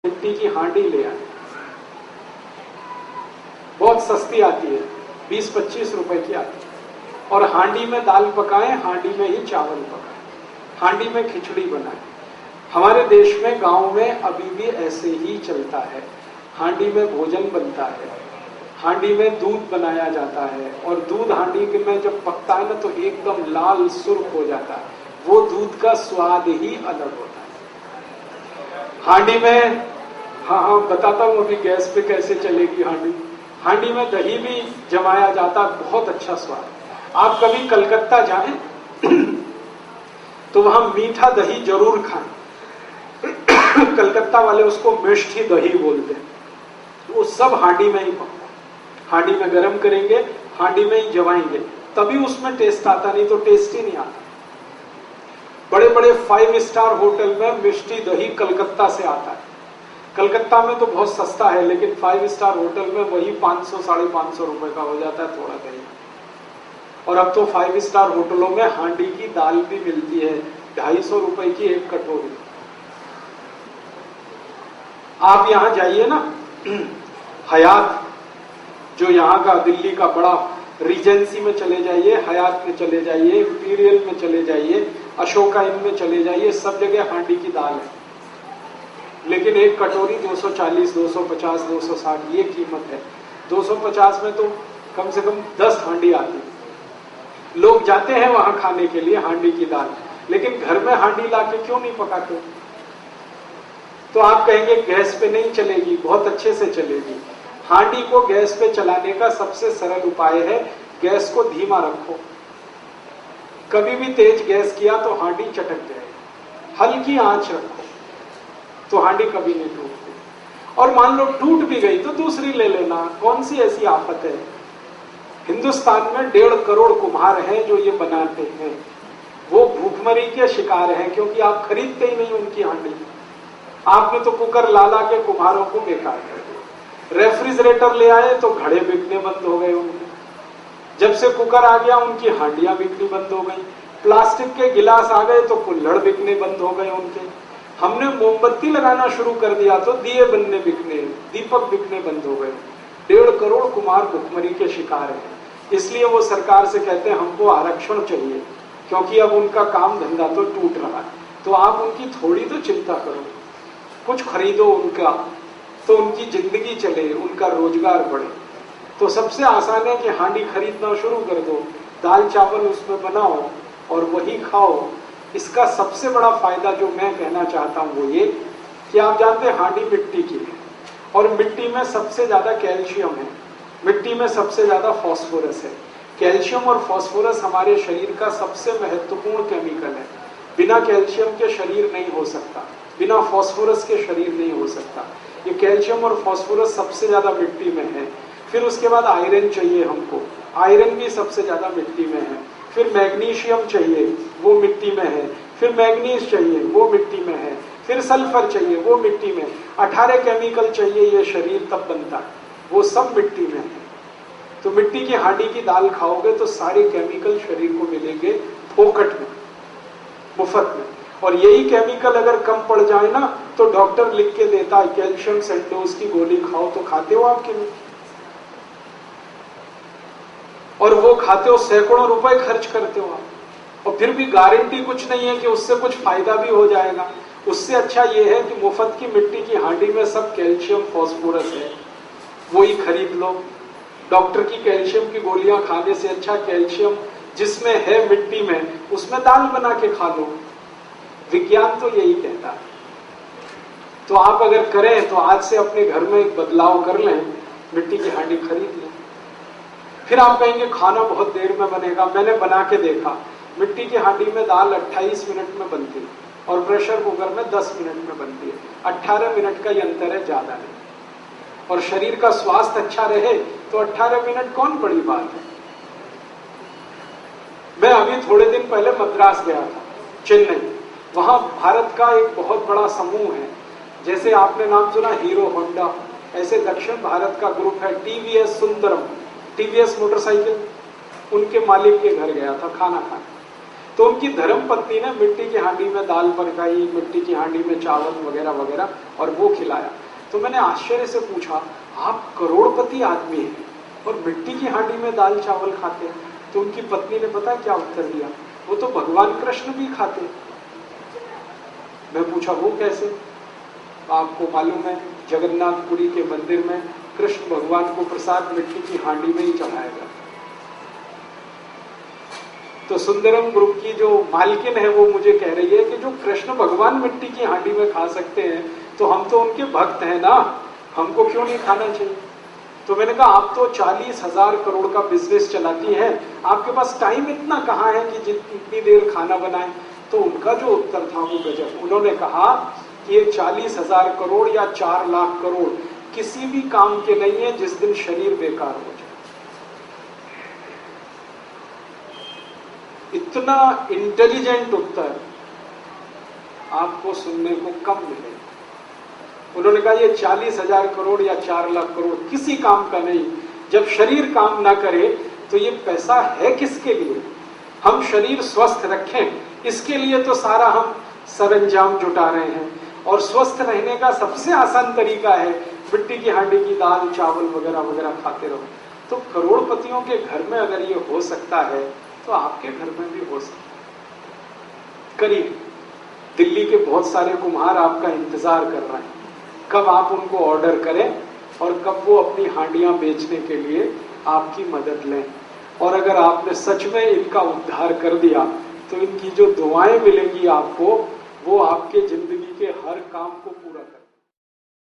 मिट्टी की हांडी ले आए, बहुत सस्ती आती है, 20-25 रुपए की आती है, और हांडी में दाल पकाएं, हांडी में ही चावल पकाएं, हांडी में खिचड़ी बनाएं। हमारे देश में गांव में अभी भी ऐसे ही चलता है, हांडी में भोजन बनता है, हांडी में दूध बनाया जाता है, और दूध हांडी में जब पकता है ना तो एकदम लाल सुर्ख हो जाता है, वो दूध का स्वाद ही अलग होता है। हांडी में हाँ बताता हूं अभी गैस पे कैसे चलेगी हांडी। हांडी में दही भी जमाया जाता है, बहुत अच्छा स्वाद। आप कभी कलकत्ता जाएं तो वहां मीठा दही जरूर खाएं। कलकत्ता वाले उसको मिष्ठी दही बोलते हैं, वो सब हांडी में ही पकता है, हांडी में गरम करेंगे, हांडी में ही जमाएंगे, तभी उसमें टेस्ट आता, नहीं तो टेस्ट ही नहीं आता। बड़े बड़े 5 स्टार होटल में मिष्टी दही कलकत्ता से आता है। कलकत्ता में तो बहुत सस्ता है, लेकिन 5 स्टार होटल में वही 500-550 रुपए का हो जाता है थोड़ा दही। और अब तो 5 स्टार होटलों में हांडी की दाल भी मिलती है, 250 रुपए की एक कटोरी। आप यहां जाइए ना, हयात जो यहाँ का दिल्ली का बड़ा रीजेंसी में चले जाइए, हयात में चले जाइए, इंपीरियल में चले जाइए, अशोका इन में चले जाइए, सब जगह हांडी की दाल है, लेकिन एक कटोरी 240, 250, 260 ये कीमत है। 250 में तो कम से कम 10 हांडी आती है। लोग जाते हैं वहां खाने के लिए हांडी की दाल, लेकिन घर में हांडी लाके क्यों नहीं पकाते? तो आप कहेंगे गैस पे नहीं चलेगी, बहुत अच्छे से चलेगी। हांडी को गैस पे चलाने का सबसे सरल उपाय है, गैस को धीमा रखो। कभी भी तेज गैस किया तो हांडी चटक जाएगी, हल्की आंच रखो तो हांडी कभी नहीं टूटती। और मान लो टूट भी गई तो दूसरी ले लेना, कौन सी ऐसी आफत है। हिंदुस्तान में 1.5 करोड़ कुम्हार हैं जो ये बनाते हैं, वो भूखमरी के शिकार हैं, क्योंकि आप खरीदते ही नहीं उनकी हांडी। आपने तो कुकर ला ला के कुम्हारों को बेकार कर दिया। रेफ्रिजरेटर ले आए तो घड़े बिकने बंद हो गए उनके, जब से कुकर आ गया उनकी हांडियां बिकनी बंद हो गई। प्लास्टिक के गिलास आ गए तो कुल्हड़ बिकने बंद हो गए उनके। हमने मोमबत्ती लगाना शुरू कर दिया तो दिए बनने बिकने, दीपक बिकने बंद हो गए। 1.5 करोड़ कुम्हार भुखमरी के शिकार हैं, इसलिए वो सरकार से कहते हैं हमको आरक्षण चाहिए, क्योंकि अब उनका काम धंधा तो टूट रहा है। तो आप उनकी थोड़ी तो चिंता करो, कुछ खरीदो उनका, तो उनकी जिंदगी चले, उनका रोजगार बढ़े। तो सबसे आसान है कि हांडी खरीदना शुरू कर दो, दाल चावल उसमें बनाओ और वही खाओ। इसका सबसे बड़ा फायदा जो मैं कहना चाहता हूं वो ये कि आप जानते हैं हांडी मिट्टी की है, और मिट्टी में सबसे ज्यादा कैल्शियम है, मिट्टी में सबसे ज्यादा फास्फोरस है। कैल्शियम और फास्फोरस हमारे शरीर का सबसे महत्वपूर्ण केमिकल है। बिना कैल्शियम के शरीर नहीं हो सकता, बिना फास्फोरस के शरीर नहीं हो सकता। ये कैल्शियम और फास्फोरस सबसे ज्यादा मिट्टी में है। फिर उसके बाद आयरन चाहिए हमको, आयरन भी सबसे ज्यादा मिट्टी में है। फिर मैग्नीशियम चाहिए, वो मिट्टी में है। फिर मैग्नीज चाहिए, वो मिट्टी में है। फिर सल्फर चाहिए, वो मिट्टी में। 18 केमिकल चाहिए, ये शरीर तब बनता है, वो सब मिट्टी में है। तो मिट्टी की हांडी की दाल खाओगे तो सारे केमिकल शरीर को मिलेंगे फोकट में, मुफ्त में। और यही केमिकल अगर कम पड़ जाए ना तो डॉक्टर लिख के देता है कैल्शियम सेंडोज की गोली खाओ, तो खाते हो आपके लिए, और वो खाते हो, सैकड़ों रुपए खर्च करते हो आप, और फिर भी गारंटी कुछ नहीं है कि उससे कुछ फायदा भी हो जाएगा। उससे अच्छा ये है कि मुफ्त की मिट्टी की हांडी में सब कैल्शियम फास्फोरस है, वही खरीद लो। डॉक्टर की कैल्शियम की गोलियां खाने से अच्छा कैल्शियम जिसमें है मिट्टी में, उसमें दाल बना के खा लो। विज्ञान तो यही कहता है। तो आप अगर करें तो आज से अपने घर में एक बदलाव कर लें, मिट्टी की हांडी खरीद लें। फिर आप कहेंगे खाना बहुत देर में बनेगा, मैंने बना के देखा, मिट्टी की हांडी में दाल 28 मिनट में बनती है और प्रेशर कुकर में 10 मिनट में बनती है। 18 मिनट का ये अंतर है, ज्यादा नहीं। और शरीर का स्वास्थ्य अच्छा रहे तो 18 मिनट कौन बड़ी बात है। मैं अभी थोड़े दिन पहले मद्रास गया था, चेन्नई। वहां भारत का एक बहुत बड़ा समूह है, जैसे आपने नाम सुना हीरो होंडा, ऐसे दक्षिण भारत का ग्रुप है टीवीएस सुंदरम, टीवीएस मोटरसाइकिल, उनके मालिक के घर गया था खाना खाने। तो उनकी धर्म पत्नी ने मिट्टी की हांडी में दाल पकाई, मिट्टी की हांडी में चावल वगैरह वगैरह, और वो खिलाया। तो मैंने आश्चर्य से पूछा, आप करोड़पति आदमी हैं और मिट्टी की हांडी में दाल चावल खाते हैं? तो उनकी पत्नी ने पता क्या उत्तर दिया, वो तो भगवान कृष्ण भी खाते। मैं पूछा वो कैसे? आपको मालूम है जगन्नाथपुरी के मंदिर में कृष्ण भगवान को प्रसाद मिट्टी की हांडी में ही चढ़ाया जाता। तो सुंदरम ग्रुप की जो मालकिन है वो मुझे कह रही है कि जो कृष्ण भगवान मिट्टी की हांडी में खा सकते हैं तो हम तो उनके भक्त हैं ना, हमको क्यों नहीं खाना चाहिए? तो मैंने कहा आप तो 40,000 करोड़ का बिजनेस चलाती है, आपके पास टाइम इतना कहाँ है कि जितनी देर खाना बनाए? तो उनका जो उत्तर था वो गजब। उन्होंने कहा कि ये 40,000 करोड़ या 4 लाख करोड़ किसी भी काम के नहीं है जिस दिन शरीर बेकार हो जाए। इतना इंटेलिजेंट उत्तर आपको सुनने को कम मिलेगा। उन्होंने कहा ये 40,000 करोड़ या 4 लाख करोड़ किसी काम का नहीं, जब शरीर काम ना करे तो ये पैसा है किसके लिए? हम शरीर स्वस्थ रखें इसके लिए तो सारा हम सरंजाम जुटा रहे हैं, और स्वस्थ रहने का सबसे आसान तरीका है मिट्टी की हांडी की दाल चावल वगैरह वगैरह खाते रहो। तो करोड़पतियों के घर में अगर ये हो सकता है तो आपके घर में भी हो सकता है। करीब दिल्ली के बहुत सारे कुम्हार आपका इंतजार कर रहे हैं, कब आप उनको ऑर्डर करें और कब वो अपनी हांडियां बेचने के लिए आपकी मदद लें। और अगर आपने सच में इनका उद्धार कर दिया तो इनकी जो दुआएं मिलेंगी आपको, वो आपके जिंदगी के हर काम को